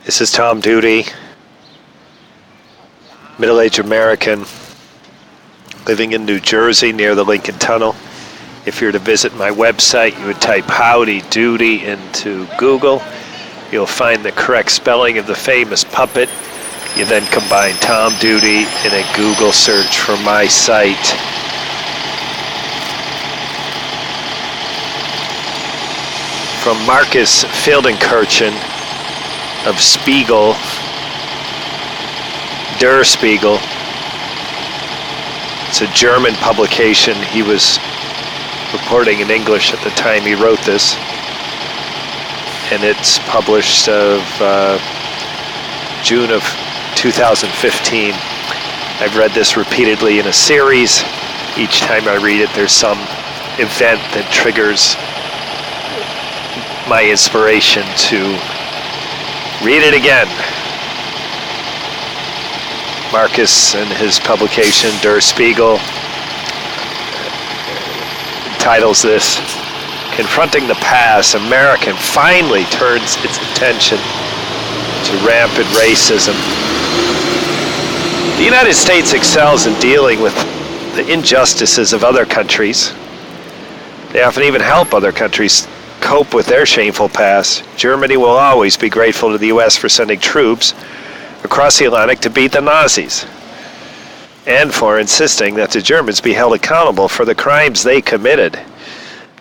This is Tom Doody, middle-aged American, living in New Jersey near the Lincoln Tunnel. If you were to visit my website, you would type Howdy Doody into Google. You'll find the correct spelling of the famous puppet. You then combine Tom Doody in a Google search for my site. From Markus Feldenkirchen of Spiegel, Der Spiegel. It's a German publication. He was reporting in English at the time he wrote this. And it's published of June of 2015. I've read this repeatedly in a series. Each time I read it, there's some event that triggers my inspiration to read it again. Markus and his publication, Der Spiegel, titles this, Confronting the Past, America finally turns its attention to rampant racism. The United States excels in dealing with the injustices of other countries. They often even help other countries cope with their shameful past. Germany will always be grateful to the U.S. for sending troops across the Atlantic to beat the Nazis, and for insisting that the Germans be held accountable for the crimes they committed.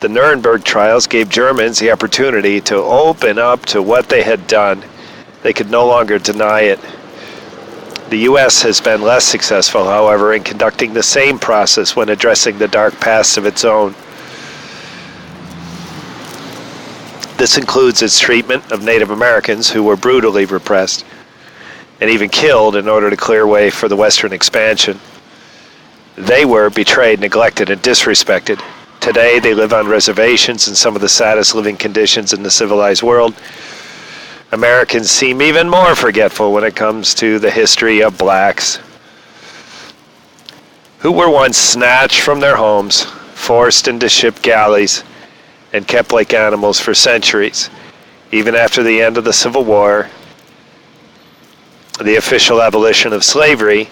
The Nuremberg trials gave Germans the opportunity to open up to what they had done. They could no longer deny it. The U.S. has been less successful, however, in conducting the same process when addressing the dark past of its own. This includes its treatment of Native Americans who were brutally repressed and even killed in order to clear way for the Western expansion. They were betrayed, neglected, and disrespected. Today, they live on reservations in some of the saddest living conditions in the civilized world. Americans seem even more forgetful when it comes to the history of blacks who were once snatched from their homes, forced into ship galleys, and kept like animals for centuries. Even after the end of the Civil War, the official abolition of slavery,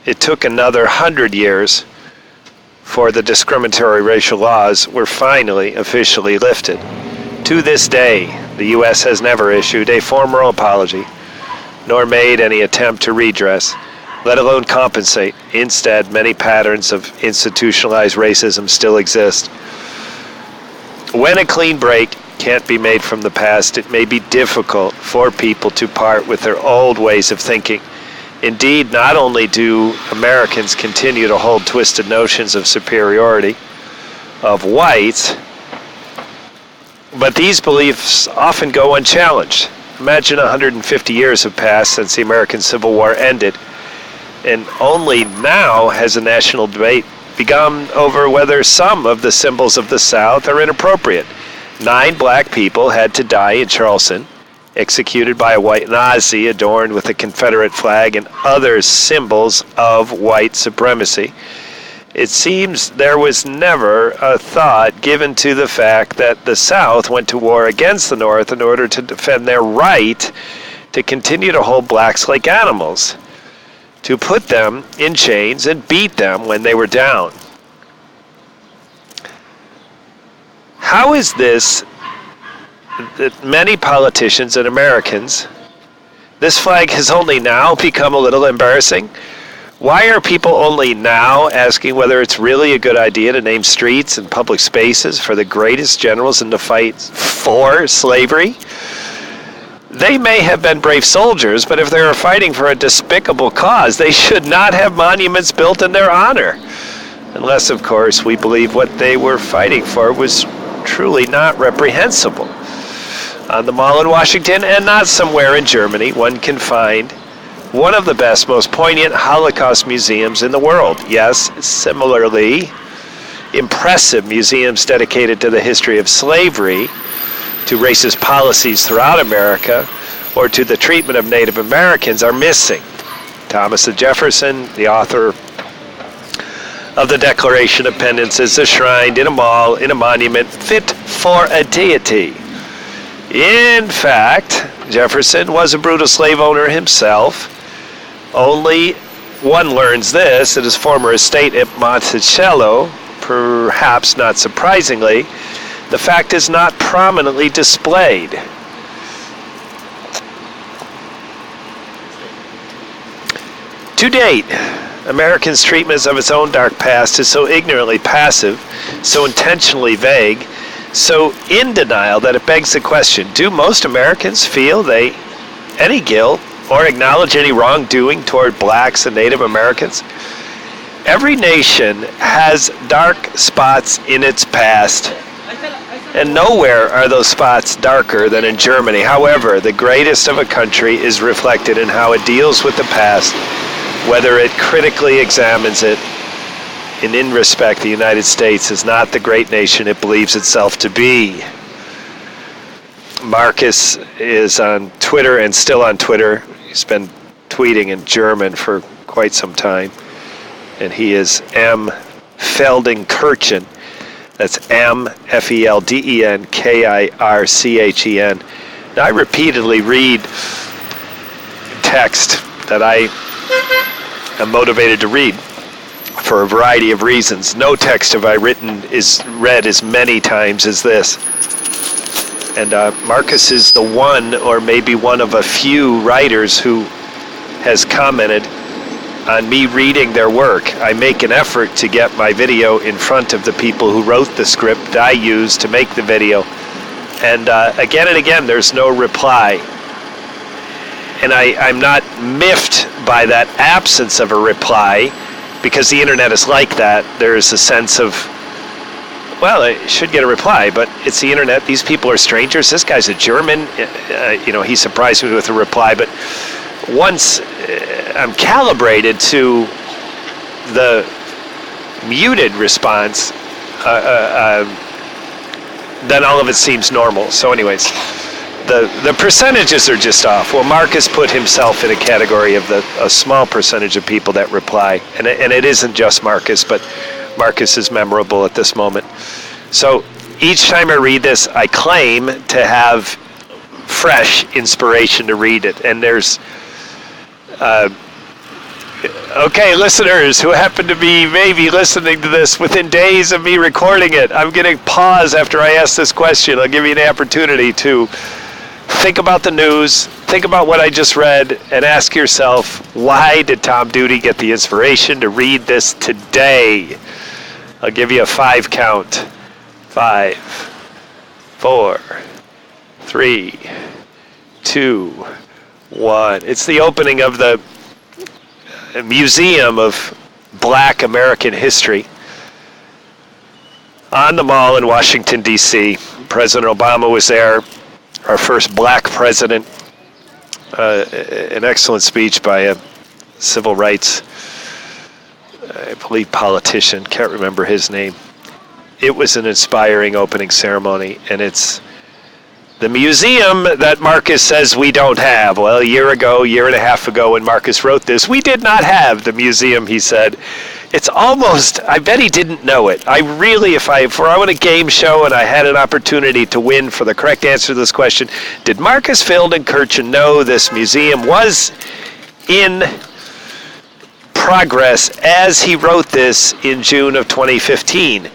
it took another 100 years for the discriminatory racial laws were finally officially lifted. To this day, the U.S. has never issued a formal apology, nor made any attempt to redress, let alone compensate. Instead, many patterns of institutionalized racism still exist. When a clean break can't be made from the past, it may be difficult for people to part with their old ways of thinking. Indeed, not only do Americans continue to hold twisted notions of superiority of whites, but these beliefs often go unchallenged. Imagine 150 years have passed since the American Civil War ended, and only now has a national debate begun over whether some of the symbols of the South are inappropriate. 9 black people had to die in Charleston, executed by a white Nazi adorned with a Confederate flag and other symbols of white supremacy. It seems there was never a thought given to the fact that the South went to war against the North in order to defend their right to continue to hold blacks like animals, to put them in chains and beat them when they were down. How is this that many politicians and Americans, this flag has only now become a little embarrassing? Why are people only now asking whether it's really a good idea to name streets and public spaces for the greatest generals in the fight for slavery? They may have been brave soldiers, but if they were fighting for a despicable cause, they should not have monuments built in their honor. Unless, of course, we believe what they were fighting for was truly not reprehensible. On the Mall in Washington, and not somewhere in Germany, one can find one of the best, most poignant Holocaust museums in the world. Yes, similarly, impressive museums dedicated to the history of slavery, to racist policies throughout America, or to the treatment of Native Americans are missing. Thomas Jefferson, the author of the Declaration of Independence, is enshrined in a mall, in a monument fit for a deity. In fact, Jefferson was a brutal slave owner himself. Only one learns this at his former estate at Monticello. Perhaps not surprisingly, the fact is not prominently displayed. To date, Americans' treatment of its own dark past is so ignorantly passive, so intentionally vague, so in denial that it begs the question, do most Americans feel any guilt or acknowledge any wrongdoing toward blacks and Native Americans? Every nation has dark spots in its past, and nowhere are those spots darker than in Germany. However, the greatest of a country is reflected in how it deals with the past, whether it critically examines it. And in respect, the United States is not the great nation it believes itself to be. Markus is on Twitter and still on Twitter. He's been tweeting in German for quite some time. And he is M. Feldenkirchen. That's M. Feldenkirchen. Now, I repeatedly read text that I am motivated to read for a variety of reasons. No text have I read as many times as this. And Markus is the one, or maybe one of a few writers who has commented on me reading their work. I make an effort to get my video in front of the people who wrote the script I used to make the video. And again and again, there's no reply. And I'm not miffed by that absence of a reply, because the internet is like that. There's a sense of, well, I should get a reply, but it's the internet. These people are strangers. This guy's a German. He surprised me with a reply. But once I'm calibrated to the muted response, then all of it seems normal. So anyways, the percentages are just off. Well, Markus put himself in a category of a small percentage of people that reply. And it isn't just Markus, but Markus is memorable at this moment. So each time I read this, I claim to have fresh inspiration to read it. And there's, okay, listeners who happen to be maybe listening to this within days of me recording it, I'm going to pause after I ask this question. I'll give you an opportunity to think about the news, think about what I just read, and ask yourself, why did Tom Doody get the inspiration to read this today? I'll give you a 5 count. 5, 4, 3, 2, 1. It's the opening of the Museum of Black American History on the Mall in Washington, D.C. President Obama was there, our first black president. An excellent speech by a civil rights, I believe, politician. Can't remember his name. It was an inspiring opening ceremony, and it's the museum that Markus says we don't have. Well, a year and a half ago when Markus wrote this, we did not have the museum, he said. It's almost, I bet he didn't know it. I really, if I were on a game show and I had an opportunity to win for the correct answer to this question, did Markus Feldenkirchen know this museum was in progress as he wrote this in June of 2015?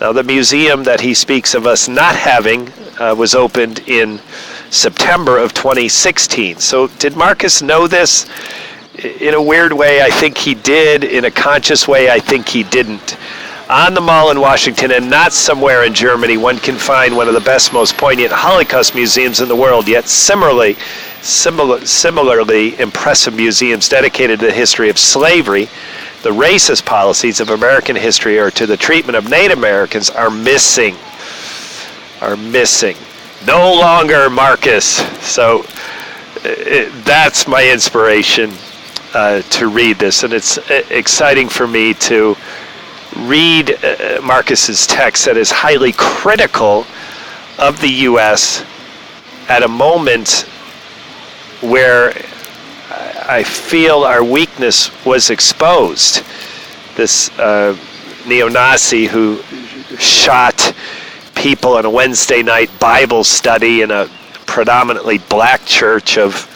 Now, the museum that he speaks of us not having was opened in September of 2016. So did Markus know this? In a weird way, I think he did. In a conscious way, I think he didn't. On the Mall in Washington, and not somewhere in Germany, one can find one of the best, most poignant Holocaust museums in the world, yet similarly impressive museums dedicated to the history of slavery. The racist policies of American history or to the treatment of Native Americans are missing. No longer Markus. So that's my inspiration to read this. And it's exciting for me to read Markus's text that is highly critical of the U.S. at a moment where I feel our weakness was exposed. This neo-Nazi who shot people on a Wednesday night Bible study in a predominantly black church of